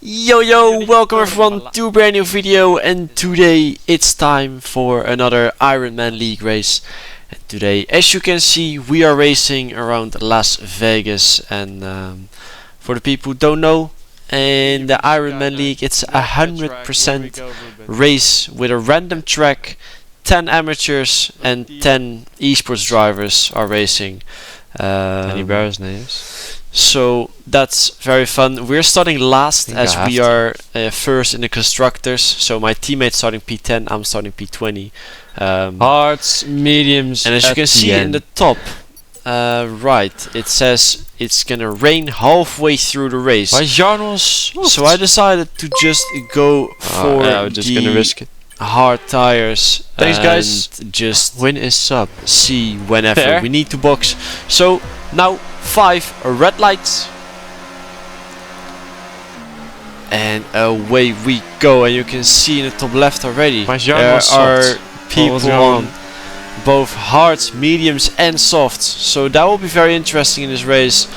Yo, welcome everyone to a brand new video, and today it's time for another Ironman League race. And today, as you can see, we are racing around Las Vegas, and for the people who don't know, in the Ironman League it's a 100% race with a random track. 10 amateurs and 10 esports drivers are racing. Any Barris names? So that's very fun. We're starting last as we are first in the constructors. So my teammate's starting P10, I'm starting P20. Hards, mediums, and as you can see in the top right, it says it's gonna rain halfway through the race. So I decided to just go for we're just gonna risk it. Hard tires. Thanks guys. Just win is sub. See whenever we need to box. So now 5 red lights, and away we go. And you can see in the top left already there are people on both hards, mediums and softs. So that will be very interesting in this race.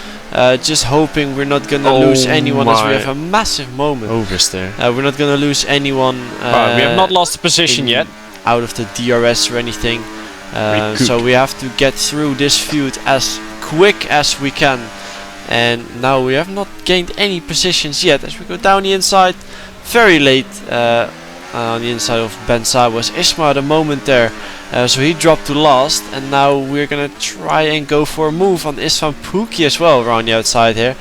Just hoping we're not gonna lose anyone, as we have a massive moment. There. We're not gonna lose anyone. We have not lost the position yet. Out of the DRS or anything. So we have to get through this feud as quick as we can. And now we have not gained any positions yet. As we go down the inside, very late on the inside of Bensai was Isma at a moment there. So he dropped to last, and now we're gonna try and go for a move on Isvan Pookie as well around the outside here.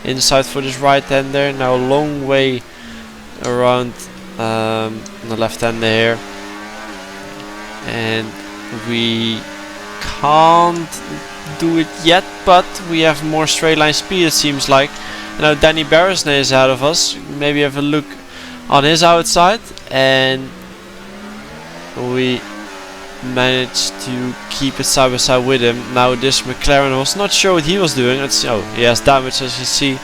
Inside for this right hander, now a long way around on the left hander here. And we can't do it yet, but we have more straight line speed, it seems like. Now Danny Barrisney is ahead of us. Maybe have a look on his outside, and we managed to keep it side by side with him. Now this McLaren was not sure what he was doing. Let's see. Oh, he has damage, as you see.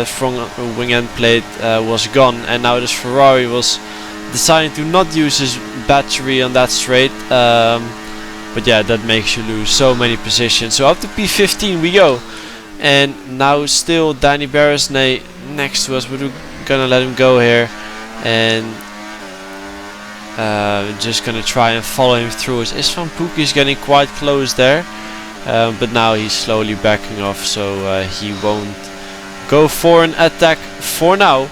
Front wing end plate was gone, and now this Ferrari was deciding to not use his battery on that straight. But yeah, that makes you lose so many positions. So up to P15 we go, and now still Danny Barrisney next to us, but we're gonna let him go here, and just gonna try and follow him through. Isvan Pookie is getting quite close there, but now he's slowly backing off, so he won't go for an attack for now.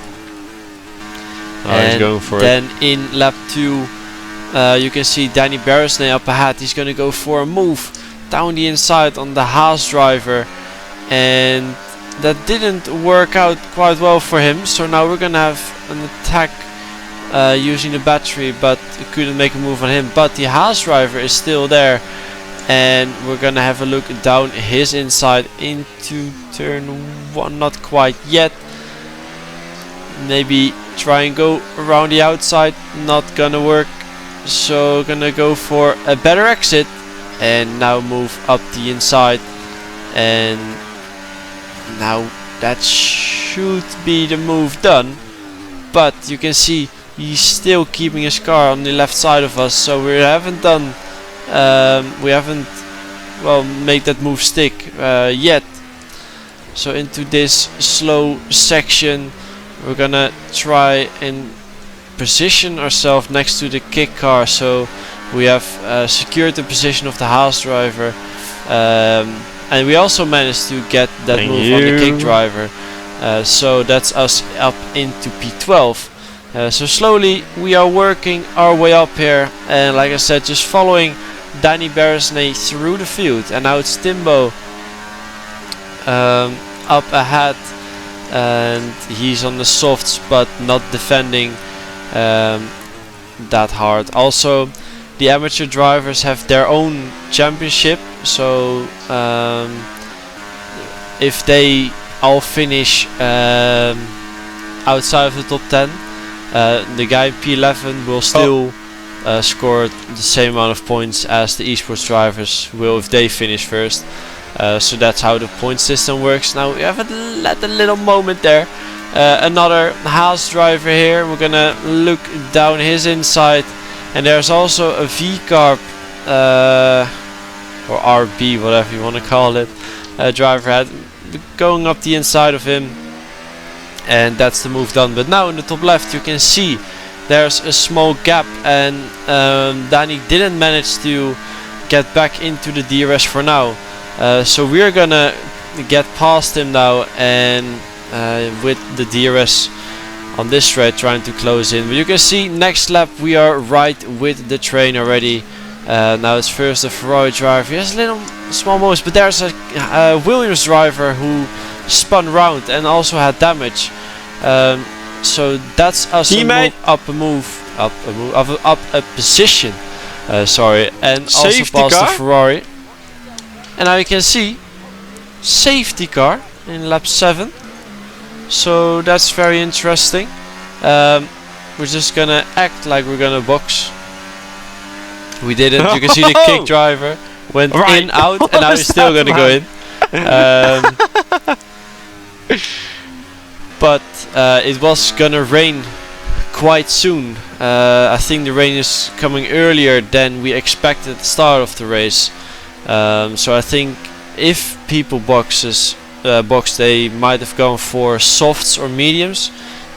He's going for then in lap 2 you can see Danny Barrisney up ahead. He's gonna go for a move down the inside on the Haas driver, and that didn't work out quite well for him. So now we're gonna have an attack using the battery, but couldn't make a move on him. But the Haas driver is still there, and we're gonna have a look down his inside into turn 1. Not quite yet. Maybe try and go around the outside. Not gonna work. So gonna go for a better exit, and now move up the inside, and now that should be the move done. But you can see he's still keeping his car on the left side of us, so we haven't done made that move stick yet. So into this slow section we're gonna try and position ourselves next to the kick car, so we have secured the position of the Haas driver, and we also managed to get that move on the kick driver, so that's us up into P12. So slowly we are working our way up here, and like I said, just following Danny Barrisney through the field. And now it's Timbo up ahead, and he's on the softs but not defending that hard. Also the amateur drivers have their own championship, so if they all finish outside of the top 10, the guy in P11 will still score the same amount of points as the esports drivers will if they finish first. So that's how the point system works. Now we have a little moment there. Another Haas driver here. We're gonna look down his inside, and there's also a V-Carb or RB, whatever you want to call it, driver head going up the inside of him, and that's the move done. But now in the top left you can see there's a small gap, and Danny didn't manage to get back into the DRS for now. So we're gonna get past him now, and with the DRS on this thread trying to close in. But you can see next lap we are right with the train already. Now it's first the Ferrari driver. He has a little small moments, but there's a Williams driver who spun round and also had damage. So that's us up a position. Sorry, and also past the Ferrari. And now you can see safety car in lap 7. So that's very interesting. We're just gonna act like we're gonna box. We didn't. You can see the kick driver went in, out, and now he's still gonna go in. But it was gonna rain quite soon. I think the rain is coming earlier than we expected at the start of the race. So I think if people box, they might have gone for softs or mediums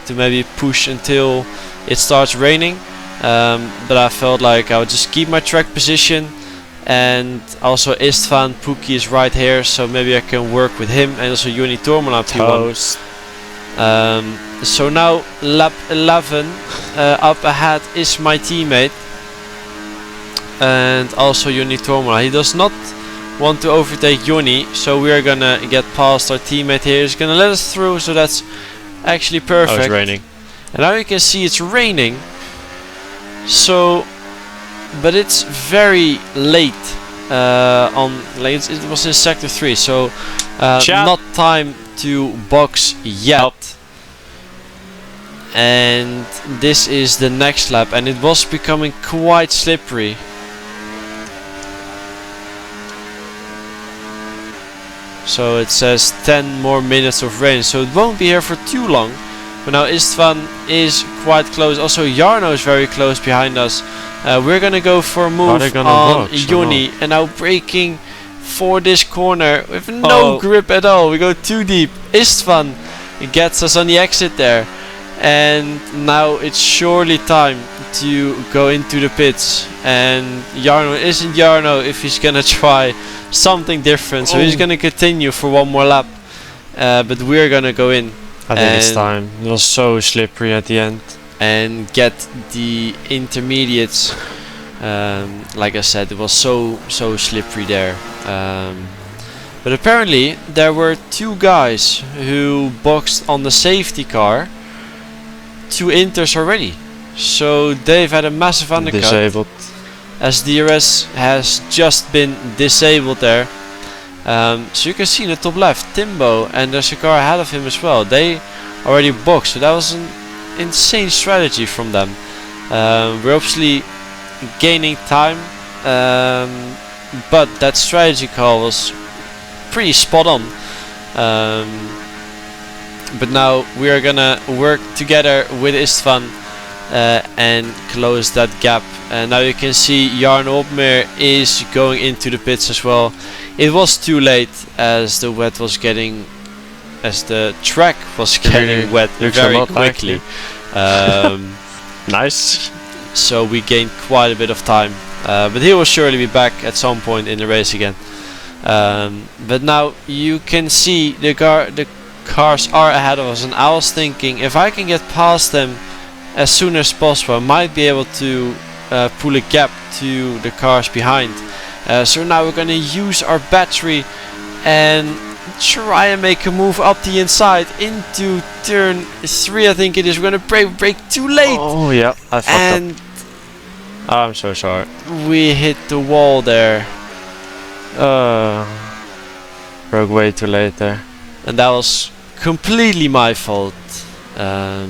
to maybe push until it starts raining. But I felt like I would just keep my track position, and also Istvan Pookie is right here, so maybe I can work with him, and also Joni Tormala P1. So now lap 11, up ahead is my teammate, and also Joni Tormala. He does not want to overtake Joni, so we are gonna get past our teammate here. He's gonna let us through, so that's actually perfect. Oh, it's raining. And now you can see it's raining. So, but it's very late. It was in sector 3, so not time to box yet. And this is the next lap, and it was becoming quite slippery. So it says 10 more minutes of rain, so it won't be here for too long. But now Istvan is quite close. Also Jarno is very close behind us. We're gonna go for a move on Joni, and now braking for this corner with no grip at all. We go too deep. Istvan gets us on the exit there, and now it's surely time to go into the pits. And Jarno isn't Jarno if he's gonna try something different, so he's gonna continue for one more lap. But we're gonna go in. I think it's time. It was so slippery at the end. And get the intermediates. Like I said, it was so slippery there. But apparently there were 2 guys who boxed on the safety car, 2 inters already. So they've had a massive undercut. Disabled. As DRS has just been disabled there. So you can see in the top left Timbo, and there's a car ahead of him as well. They already boxed, so that was an insane strategy from them. We're obviously gaining time, but that strategy call was pretty spot on. But now we are gonna work together with Istvan and close that gap. And now you can see Jarno Opmeer is going into the pits as well. It was too late as the track was getting wet very quickly. Nice. So we gained quite a bit of time, but he will surely be back at some point in the race again. But now you can see the cars are ahead of us, and I was thinking if I can get past them as soon as possible, I might be able to pull a gap to the cars behind. So now we're gonna use our battery and try and make a move up the inside into turn 3, I think it is. We're gonna brake too late. Oh yeah, I fucked up. I'm so sorry. We hit the wall there. Broke way too late there. And that was completely my fault. Well,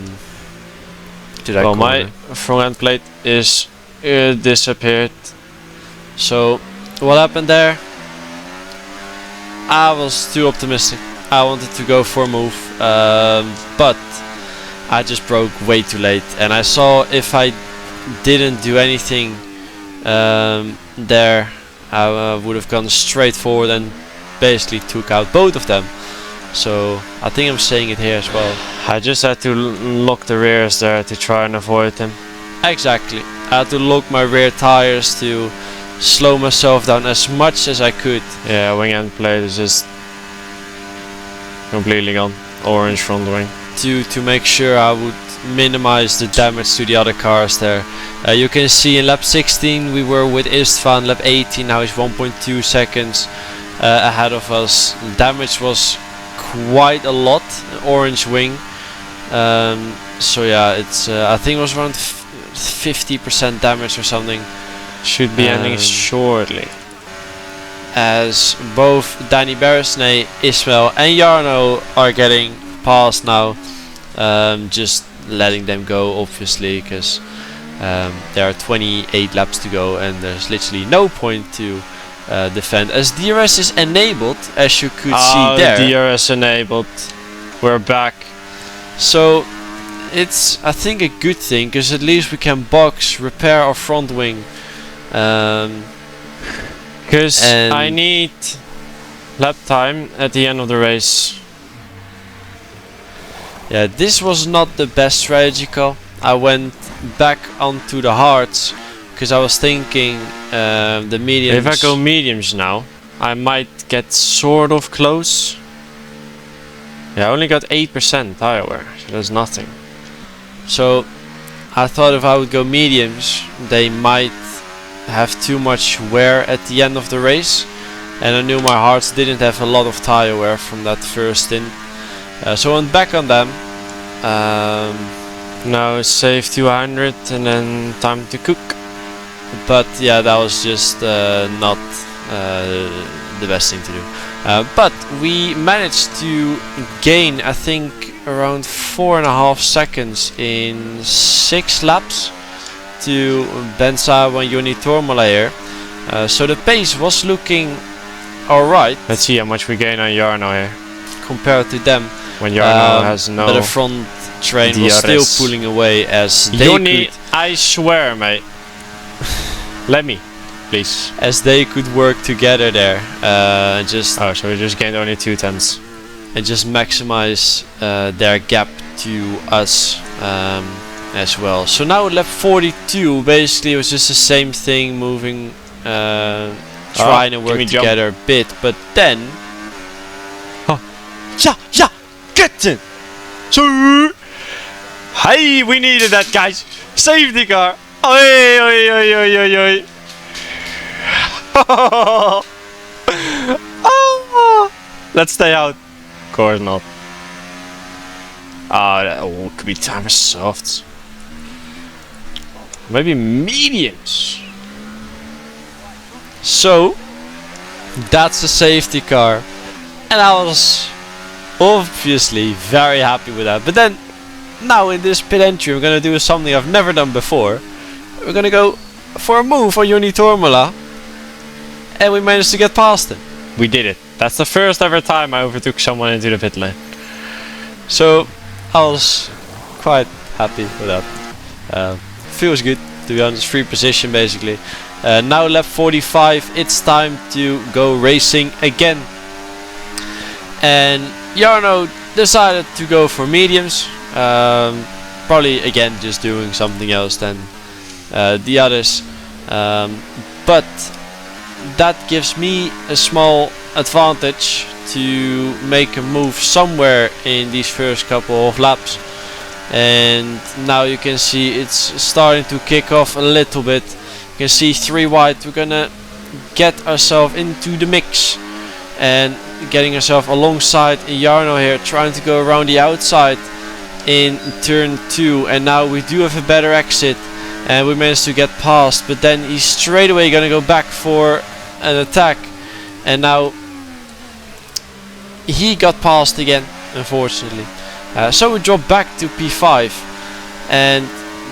my front end plate is disappeared. So what happened there? I was too optimistic. I wanted to go for a move, but I just broke way too late, and I saw if I didn't do anything there, I would have gone straight forward and basically took out both of them. So I think I'm saying it here as well. I just had to lock the rears there to try and avoid them. Exactly. I had to lock my rear tires to slow myself down as much as I could. Yeah, wing end plate is just completely gone. Orange front wing. To make sure I would minimize the damage to the other cars there. You can see in lap 16 we were with Istvan, lap 18 now he's 1.2 seconds ahead of us. Damage was quite a lot, orange wing. So yeah, it's I think it was around 50% damage or something. Should be ending shortly. As both Danny Beresney, Ismail and Jarno are getting past now. Just letting them go obviously, because there are 28 laps to go and there's literally no point to defend, as DRS is enabled, as you could see there. DRS enabled. We're back. So it's, I think, a good thing, because at least we can box, repair our front wing. Because I need lap time at the end of the race. Yeah, this was not the best strategy call. I went back onto the hards because I was thinking the mediums. If I go mediums now, I might get sort of close. Yeah, I only got 8% tire wear, so that's nothing. So I thought if I would go mediums, they might have too much wear at the end of the race, and I knew my hards didn't have a lot of tire wear from that first stint. So I went back on them. Now save 200 and then time to cook. But yeah, that was just not the best thing to do. But we managed to gain, I think, around 4.5 seconds in 6 laps to Ben Sabo and Joni Tormola here. So the pace was looking alright. Let's see how much we gain on Jarno here compared to them. When Jarno has no. But the front train was still pulling away as they Joni, could. I swear, mate. Let me, please. As they could work together there, just. Oh, so we just gained only 2/10. And just maximize their gap to us as well. So now lap 42, basically it was just the same thing, moving, trying to work together a bit, but then. Yeah, get in. So, hey, we needed that, guys. Safety car. Oi, oi, oi, oi, oi, oi. Let's stay out. Of course not. Oh, could be time for softs. Maybe mediums. So, that's a safety car. And I was obviously very happy with that. But then, now in this pit entry, we're going to do something I've never done before. We're going to go for a move on Joni Tormola. And we managed to get past him. We did it. That's the first ever time I overtook someone into the pit lane. So, I was quite happy with that. Feels good, to be honest. Free position, basically. Now lap 45, it's time to go racing again. And Jarno decided to go for mediums. Probably again just doing something else than the others. But that gives me a small advantage to make a move somewhere in these first couple of laps. And now you can see it's starting to kick off a little bit. You can see 3 wide. We're gonna get ourselves into the mix and getting ourselves alongside Jarno here, trying to go around the outside in turn 2. And now we do have a better exit and we managed to get past, but then he's straight away gonna go back for an attack, and now he got past again, unfortunately. So we drop back to P5 and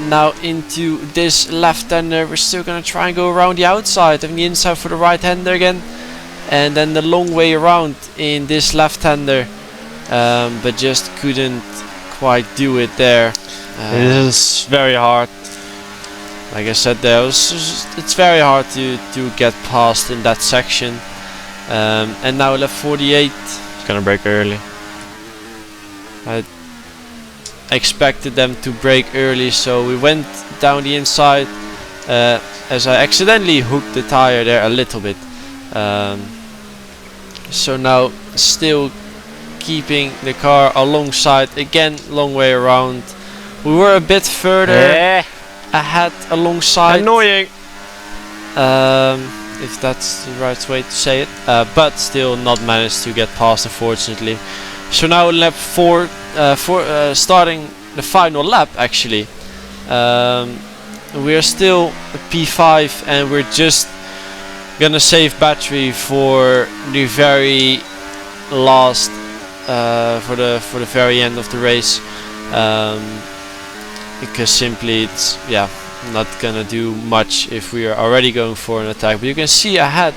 now into this left-hander. We're still gonna try and go around the outside, having the inside for the right-hander again, and then the long way around in this left-hander, but just couldn't quite do it there. It is very hard. Like I said, it's very hard to get past in that section. And now lap 48. It's gonna break early. I expected them to brake early, so we went down the inside as I accidentally hooked the tire there a little bit. So now still keeping the car alongside, again long way around. We were a bit further ahead alongside. Annoying. If that's the right way to say it, but still not managed to get past, unfortunately. So now lap 4, starting the final lap actually. We are still P5 and we're just gonna save battery for the very last, for the very end of the race, because simply it's not gonna do much if we are already going for an attack. But you can see ahead,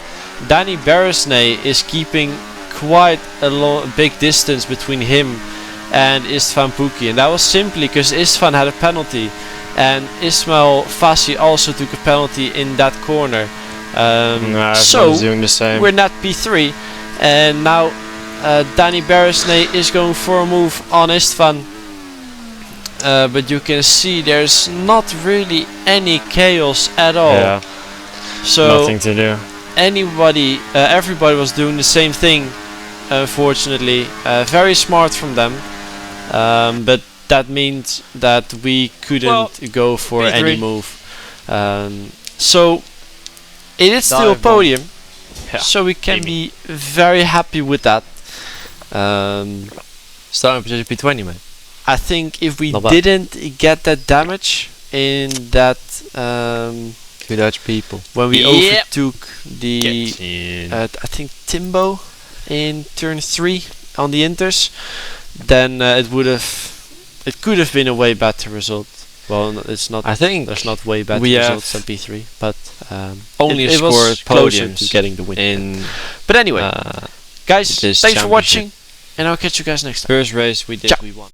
Danny Beresnay is keeping quite a big distance between him and Istvan Pukki, and that was simply because Istvan had a penalty and Ismail Fassi also took a penalty in that corner. So doing the same. we're not P3, and now Danny Beresnay is going for a move on Istvan. But you can see there's not really any chaos at all. Yeah. So nothing to do. Everybody was doing the same thing. Unfortunately, very smart from them. But that means that we couldn't go for P3. any move. So it is still a podium. Yeah. So we can be very happy with that. Starting position P20, man. I think if we Not bad. didn't get that damage in that Good Dutch people. when we overtook the Get in. I think Timbo in turn 3 on the inters, then it could have been a way better result. Well, it's not. I think there's not way better we results have than P3, but only it scored was closer podiums to getting the win. in But anyway, guys, this thanks for championship. watching, and I'll catch you guys next time. first race we did. Ciao. We won.